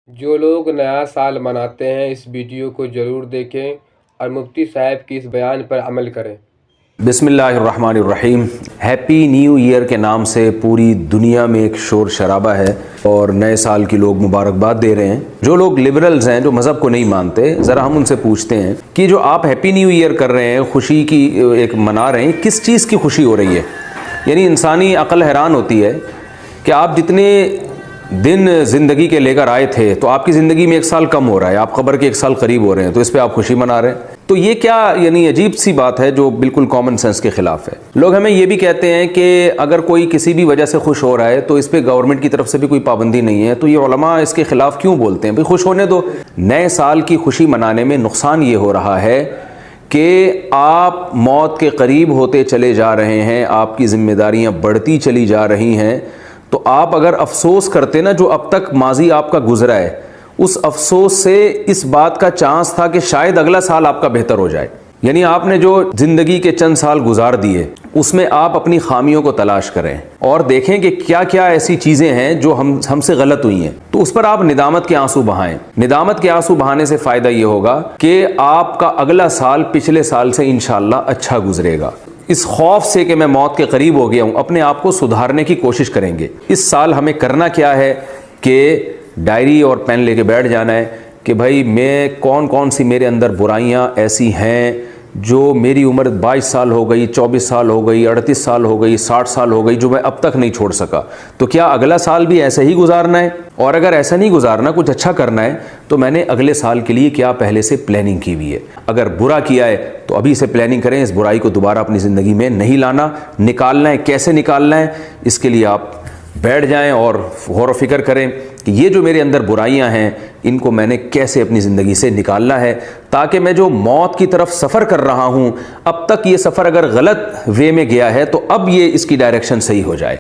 جو لوگ نیا سال مناتے ہیں اس ویڈیو کو ضرور دیکھیں اور مفتی صاحب کی اس بیان پر عمل کریں۔ بسم اللہ الرحمن الرحیم۔ ہیپی نیو ایئر کے نام سے پوری دنیا میں ایک شور شرابہ ہے اور نئے سال کی لوگ مبارکباد دے رہے ہیں۔ جو لوگ لبرلز ہیں، جو مذہب کو نہیں مانتے، ذرا ہم ان سے پوچھتے ہیں کہ جو آپ ہیپی نیو ایئر کر رہے ہیں، خوشی کی ایک منا رہے ہیں، کس چیز کی خوشی ہو رہی ہے؟ یعنی انسانی عقل حیران ہوتی ہے کہ آپ جتنے دن زندگی کے لے کر آئے تھے تو آپ کی زندگی میں ایک سال کم ہو رہا ہے، آپ قبر کے ایک سال قریب ہو رہے ہیں، تو اس پہ آپ خوشی منا رہے ہیں۔ تو یہ کیا یعنی عجیب سی بات ہے جو بالکل کامن سینس کے خلاف ہے۔ لوگ ہمیں یہ بھی کہتے ہیں کہ اگر کوئی کسی بھی وجہ سے خوش ہو رہا ہے تو اس پہ گورنمنٹ کی طرف سے بھی کوئی پابندی نہیں ہے، تو یہ علماء اس کے خلاف کیوں بولتے ہیں؟ بھئی خوش ہونے دو۔ نئے سال کی خوشی منانے میں نقصان یہ ہو رہا ہے کہ آپ موت کے قریب ہوتے چلے جا رہے ہیں، آپ کی ذمہ داریاں بڑھتی چلی جا رہی ہیں، تو آپ اگر افسوس کرتے نا جو اب تک ماضی آپ کا گزرا ہے، اس افسوس سے اس بات کا چانس تھا کہ شاید اگلا سال آپ کا بہتر ہو جائے۔ یعنی آپ نے جو زندگی کے چند سال گزار دیے اس میں آپ اپنی خامیوں کو تلاش کریں اور دیکھیں کہ کیا کیا ایسی چیزیں ہیں جو ہم سے غلط ہوئی ہیں، تو اس پر آپ ندامت کے آنسو بہائیں۔ ندامت کے آنسو بہانے سے فائدہ یہ ہوگا کہ آپ کا اگلا سال پچھلے سال سے انشاءاللہ اچھا گزرے گا۔ اس خوف سے کہ میں موت کے قریب ہو گیا ہوں، اپنے آپ کو سدھارنے کی کوشش کریں گے۔ اس سال ہمیں کرنا کیا ہے کہ ڈائری اور پین لے کے بیٹھ جانا ہے کہ بھائی میں کون سی میرے اندر برائیاں ایسی ہیں جو میری عمر 22 سال ہو گئی، 24 سال ہو گئی، 38 سال ہو گئی، 60 سال ہو گئی، جو میں اب تک نہیں چھوڑ سکا، تو کیا اگلا سال بھی ایسے ہی گزارنا ہے؟ اور اگر ایسا نہیں گزارنا، کچھ اچھا کرنا ہے، تو میں نے اگلے سال کے لیے کیا پہلے سے پلاننگ کی ہوئی ہے؟ اگر برا کیا ہے تو ابھی سے پلاننگ کریں، اس برائی کو دوبارہ اپنی زندگی میں نہیں لانا، نکالنا ہے۔ کیسے نکالنا ہے؟ اس کے لیے آپ بیٹھ جائیں اور غور و فکر کریں کہ یہ جو میرے اندر برائیاں ہیں ان کو میں نے کیسے اپنی زندگی سے نکالنا ہے، تاکہ میں جو موت کی طرف سفر کر رہا ہوں، اب تک یہ سفر اگر غلط وے میں گیا ہے تو اب یہ اس کی ڈائریکشن صحیح ہو جائے۔